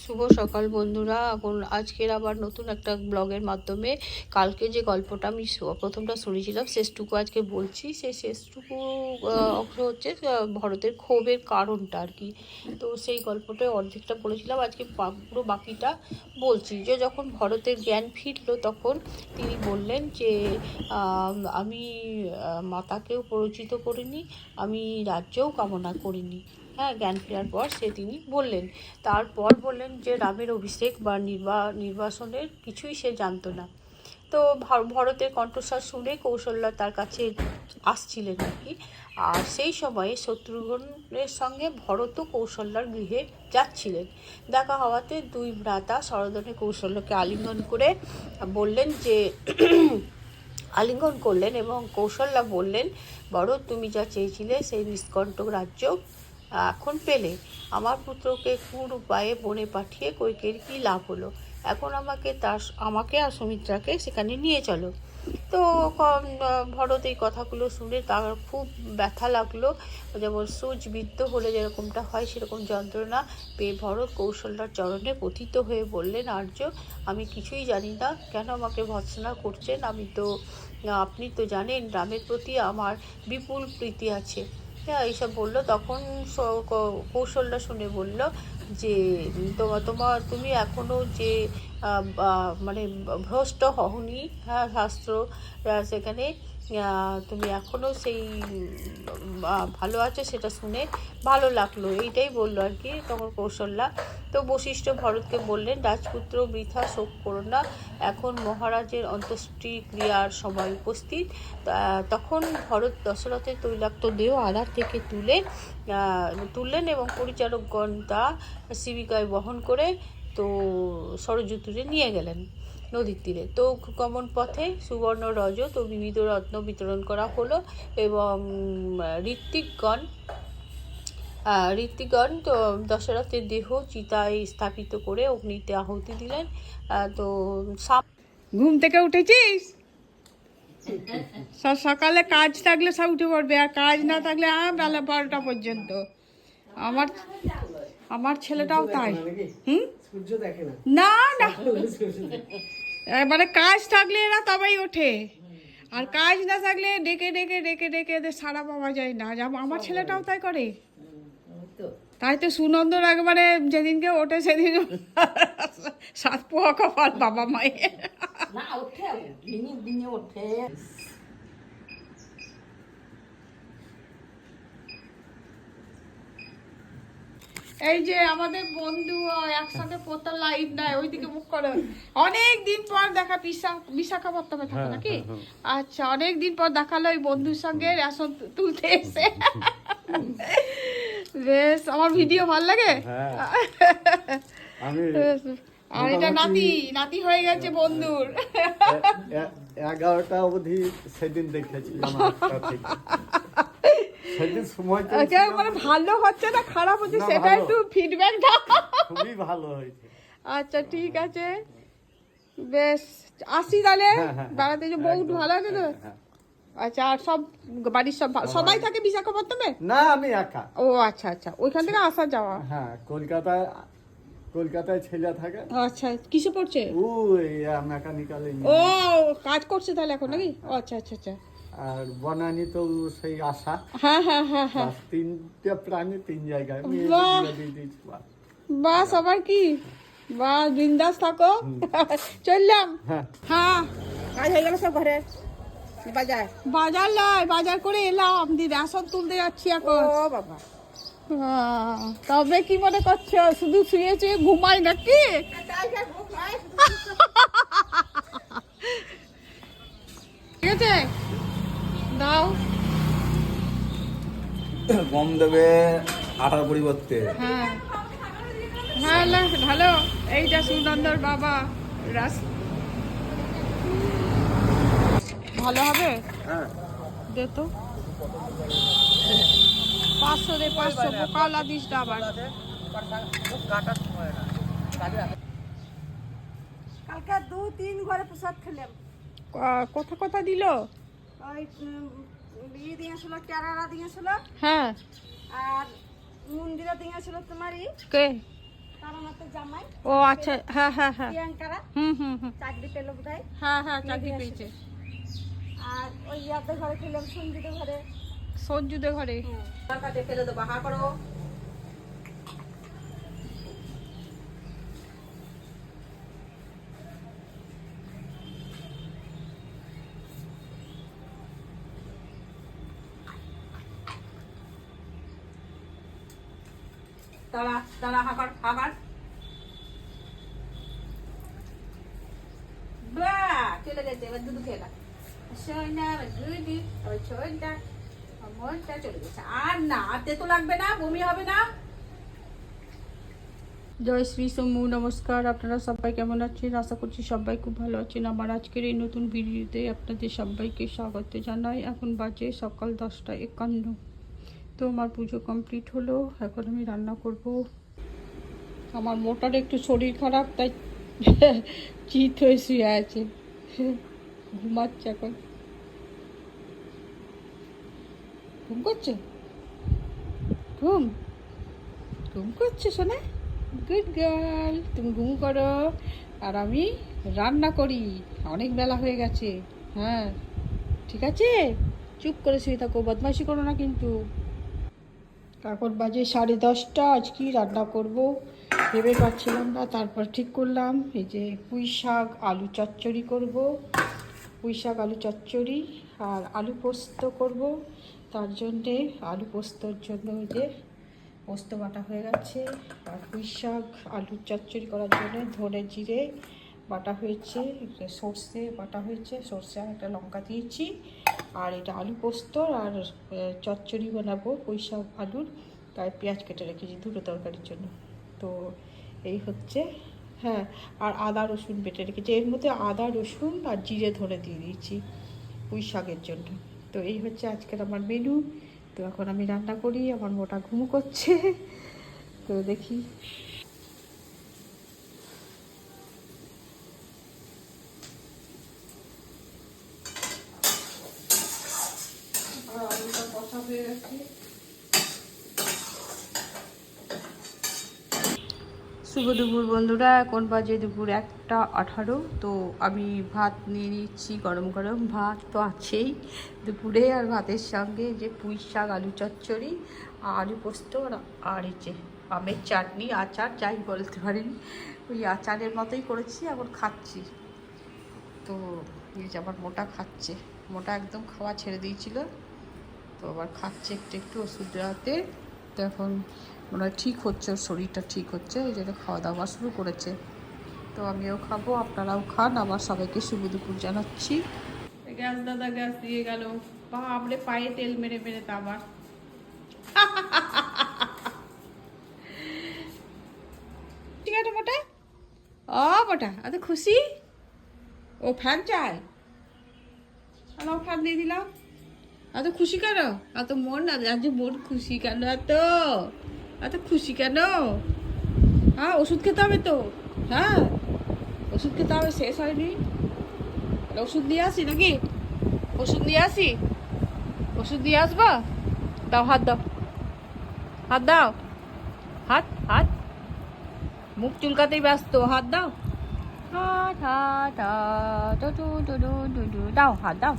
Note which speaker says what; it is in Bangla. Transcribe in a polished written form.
Speaker 1: শুভ সকাল বন্ধুরা। এখন আজকের আবার নতুন একটা ব্লগের মাধ্যমে কালকে যে গল্পটা আমি প্রথমটা শুনেছিলাম শেষটুকু আজকে বলছি। সেই শেষটুকু অংশ হচ্ছে ভরতের ক্ষোভের কারণটা আর কি। তো সেই গল্পটা অর্ধেকটা বলেছিলাম, আজকে পুরো বাকিটা বলছি। যে যখন ভরতের জ্ঞান ফিরল তখন তিনি বললেন যে আমি মাতাকেও পরিচিত করিনি, আমি রাজ্যও কামনা করিনি। হ্যাঁ, জ্ঞান ফেরার পর তিনি বললেন, তারপর বললেন যে রামের অভিষেক বা নির্বাসনের কিছুই সে জানতো না। তো ভরতের কণ্ঠস্বর শুনে কৌশল্যা তার কাছে আসছিলেন আর কি। আর সেই সময়ে শত্রুঘ্নের সঙ্গে ভরত কৌশল্যার গৃহে যাচ্ছিলেন। দেখা হওয়াতে দুই ভ্রাতা সরোদনে কৌশল্যকে আলিঙ্গন করে বললেন যে আলিঙ্গন করলেন এবং কৌশল্যা বললেন, ভরত, তুমি যা চেয়েছিলে সেই নিষ্কণ্টক রাজ্য এখন পেলে। আমার পুত্রকে কোন উপায়ে বনে পাঠিয়ে কৈকেয়ীর কী লাভ হলো? এখন আমাকে আর সুমিত্রাকে সেখানে নিয়ে চলো। তো ভরত এই কথাগুলো শুনে তার খুব ব্যথা লাগলো। যেমন সূচবিদ্ধ হলে যেরকমটা হয় সেরকম যন্ত্রণা পেয়ে ভরত কৌশল্যার চরণে পতিত হয়ে বললেন, আর্য, আমি কিছুই জানি না, কেন আমাকে ভর্ৎসনা করছেন? আপনি তো জানেন রামের প্রতি আমার বিপুল প্রীতি আছে। হ্যাঁ, এইসব বললো। তখন কৌশল্যা শুনে বলল যে তুমি এখনও যে মানে ভ্রষ্ট হওনি, হ্যাঁ, শাস্ত্র সেখানে তুমি এখনও সেই ভালো আছো, সেটা শুনে ভালো লাগলো, এইটাই বললো আর কি তখন কৌশল্যা। তো বশিষ্ঠ ভরতকে বললেন, রাজপুত্র, বৃথা শোক করো না, এখন মহারাজের অন্ত্যেষ্টিক্রিয়ার সময় উপস্থিত। তখন ভরত দশরথের তৈলাক্ত দেহ আধার থেকে তুললেন এবং পরিচারকগণ তা শিবিকায় বহন করে তো সরযূ তীরে নিয়ে গেলেন, নদীর তীরে। তো গমন পথে সুবর্ণ, রজত ও বিবিধ রত্ন বিতরণ করা হলো এবং ঋত্বিকগণ তো দশরথের দেহ চিতায় স্থাপিত করে অগ্নিতে আহুতি দিলেন। তো ঘুম থেকে উঠেছিস? সকালে কাজ থাকলে সব উঠে পড়বে, আর কাজ না থাকলে বেলা 12টা পর্যন্ত। আমার ছেলেটাও তাই। না না, মানে কাজ থাকলে এরা তবেই ওঠে, আর কাজ না থাকলে ডেকে ডেকে ডেকে ডেকে এদের সাড়া পাওয়া যায় না। আমার ছেলেটাও তাই করে। তাই তো সুনন্দর একবারে যেদিনকে ওঠে সেদিন সাত পোয়া কপাল বাবা মায়ের। এই যে আমাদের বন্ধু একসাথে পোতা লাইট নাই, ওইদিকে মুখ করে। অনেক দিন পর দেখা, বিশাখাপত্তমে থাকে নাকি? আচ্ছা, অনেক দিন পর দেখালো ওই বন্ধুর সঙ্গে রেশন তুলতে এসে। বেশ, আমার ভিডিও ভাল লাগে। আর এটা নাতি হয়ে গেছে বন্ধুর।
Speaker 2: 11টা অবধি সেদিন দেখেছিলাম। সেদিন সময়
Speaker 1: মানে ভালো হচ্ছে না খারাপ হচ্ছে সেটা একটু ফিডব্যাক দাও।
Speaker 2: খুবই ভালো হয়েছে।
Speaker 1: আচ্ছা, ঠিক আছে, বেশ, আসি তাহলে। বেড়াতে যে বউ ভালো আছে তো? আচ্ছা, আর সব বাড়ির সবাই থাকে বিশাখাপত্তমে? না,
Speaker 2: আমি একা।
Speaker 1: ও আচ্ছা আচ্ছা, ওইখান থেকে আসা যাওয়া।
Speaker 2: হ্যাঁ, কলকাতায় ছেলে থাকে।
Speaker 1: আচ্ছা, কিসে পড়ছে?
Speaker 2: ওই মেকানিক্যাল।
Speaker 1: ও, কাজ করছে তাহলে এখন নাকি? আচ্ছা আচ্ছা আচ্ছা।
Speaker 2: আর বনানী তো সেই আশা।
Speaker 1: হ্যাঁ হ্যাঁ হ্যাঁ হ্যাঁ,
Speaker 2: 3টে প্রাণী 3 জায়গায়।
Speaker 1: বাস, আবার কি, বাস, বিন্দাস থাকো। চললাম। হ্যাঁ, কাজ হয়ে গেল সব ঘরের। বাজার করে এলাম, রেশন তুলতে যাচ্ছি এখন। ও বাবা, তবে কি মনে করছো শুধু শুয়ে শুয়ে ঘুমাই নাকি? ঠিক আছে, দাও।
Speaker 3: কম দেবে আটার পরিবর্তে।
Speaker 1: হ্যাঁ, ভালো। এইটা সুনন্দর বাবা, ভালো হবে। দে তো 500 দে, 500 বোকালা দিস না আবার।
Speaker 4: কালকে 2-3 ঘরে প্রসাদ খেলাম।
Speaker 1: কথা দিল?
Speaker 4: ওই ইয়ে দিয়েছিল, কেরালা দিয়েছিল,
Speaker 1: হ্যাঁ,
Speaker 4: আর মন্দিরে দিয়েছিল তোমারই
Speaker 1: কে?
Speaker 4: তারা আমাদের জামাই
Speaker 1: ও আচ্ছা, হ্যাঁ হ্যাঁ হ্যাঁ,
Speaker 4: প্রিয়াঙ্কারা
Speaker 1: হুম হুম হুম,
Speaker 4: চাকরি পেলো বোধহয়।
Speaker 1: হ্যাঁ হ্যাঁ চাকরি পেয়েছে।
Speaker 4: আর ওই ইয়াদের ঘরে খেলাম, সঞ্জুদের ঘরে।
Speaker 1: সঞ্জুদের ঘরে।
Speaker 4: কাটে ফেলে দেবো, হা করো।
Speaker 1: দাঁড়া দাঁড়া, হাকার হাকার। বাহ, চলে গেছে। এবার দুধ খেয়ে না, সোনা আমার দুধি, আমার ছোটটা, আমার মনটা চলে গেছে। আর না, আর তেতো লাগবে না, বমি হবে না। জয় শ্রী সমু, নমস্কার। আপনারা সবাই কেমন আছেন? আশা করছি সবাই খুব ভালো আছেন। আমার আজকের এই নতুন ভিডিওতে আপনাদের সবাইকে স্বাগত জানাই। এখন বাজে সকাল 10:51। তো আমার পুজো কমপ্লিট হলো, এখন আমি রান্না করব। আমার মোটার একটু শরীর খারাপ, তাই চিত হয়ে শুয়ে আছে, ঘুমাচ্ছে এখন। ঘুম করছে, ঘুম ঘুম করছে শোনা। গুড গার্ল, তুমি ঘুম করো আর আমি রান্না করি। অনেক বেলা হয়ে গেছে। হ্যাঁ ঠিক আছে, চুপ করে শুয়ে থাকো, বদমাইশি করো না কিন্তু। এখন বাজে 10:30। আজ কি রান্না করব ভেবে পাচ্ছিলাম না, তারপর ঠিক করলাম এই যে পুঁই শাক আলু চচ্চড়ি করব। পুঁই শাক আলু চচ্চড়ি আর আলু পোস্ত করব। তার জন্যে আলু পোস্তর জন্য ওই যে পোস্ত বাটা হয়ে গেছে, আর পুঁই শাক আলু চচ্চড়ি করার জন্য ধনে জিরে বাটা হয়েছে, সর্ষে বাটা হয়েছে, সর্ষে আর একটা লঙ্কা দিয়েছি। আর এটা আলু পোস্ত আর চচ্চড়ি বানাবো পুঁই শাক আলুর, তাই পেঁয়াজ কেটে রেখেছি দুটো তরকারির জন্য। তো এই হচ্ছে, হ্যাঁ, আর আদা রসুন বেটে রেখেছি। এর মধ্যে আদা রসুন আর জিরে ধরে দিয়ে দিয়েছি পুঁই শাকের জন্য। তো এই হচ্ছে আজকের আমার মেনু। তো এখন আমি রান্না করি, আমার মোটা ঘুম করছে। তো দেখি। আলুটা কষা হয়ে গেছে। শুভ দুপুর বন্ধুরা, এখন বাজে দুপুর 1:18। তো আমি ভাত নিয়ে নিচ্ছি, গরম গরম ভাত তো আছেই দুপুরে। আর ভাতের সঙ্গে যে পুঁই শাক আলু চচ্চড়ি, আলু পোস্ত আর এই যে আমের চাটনি, আচার যাই বলতে পারেন, ওই আচারের মতোই করেছি, এখন খাচ্ছি। তো এই যে আমার মোটা খাচ্ছে, মোটা একদম খাওয়া ছেড়ে দিয়েছিল, তো আবার খাচ্ছে একটু একটু ওষুধ দেওয়াতে। তো এখন মনে হয় ঠিক হচ্ছে, ওর শরীরটা ঠিক হচ্ছে, এই জন্য খাওয়া দাওয়া শুরু করেছে। তো আমিও খাবো, আপনারাও খান। আবার সবাইকে শুভ দুপুর জানাচ্ছি। গ্যাস দাদা গ্যাস দিয়ে গেল, বাপরে পায়ে তেল মেরে মেরে। তা আবার ঠিক আছে মোটা, ও মোটা এত খুশি, ও ফ্যান চায়, আমার ফ্যান দিয়ে দিলাম। এত খুশি কেন? এত মন না, আজ মন খুশি কেন? এত খুশি কেন? হ্যাঁ, ওষুধ খেতে হবে তো। হ্যাঁ, ওষুধ খেতে হবে, শেষ হয়নি। ওষুধ দিয়ে আসি নাকি? ওষুধ দিয়ে আসি, ওষুধ দিয়ে আসবা। দাও হাত, দাও হাত, দাও হাত, হাত মুখ চুলকাতেই ব্যস্ত, হাত দাও, হাত হাত হাত, দাও হাত দাও।